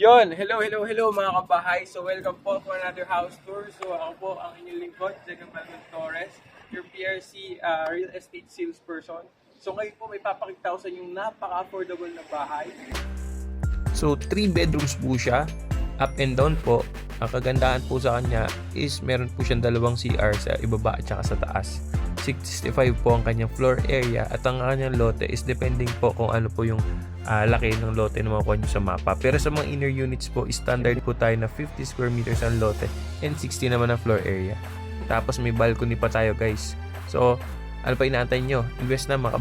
Hello mga kabahay. So welcome po for another house tour. So ako po ang inyong lingkod, Jagan Malvin Torres, your PRC real estate salesperson. So ngayon po may papakita ko sa inyong napaka-affordable na bahay. So 3 bedrooms po siya, up and down po. Ang kagandahan po sa kanya is meron po siyang dalawang CR sa ibaba at saka sa taas. 65 po ang kanyang floor area at ang kanyang lote is depending po kung ano po yung laki ng lote na makuha nyo sa mapa. Pero sa mga inner units po, standard po tayo na 50 square meters ang lote and 60 naman ang floor area. Tapos may balcony pa tayo guys. So ano pa inaantay nyo? Invest na mga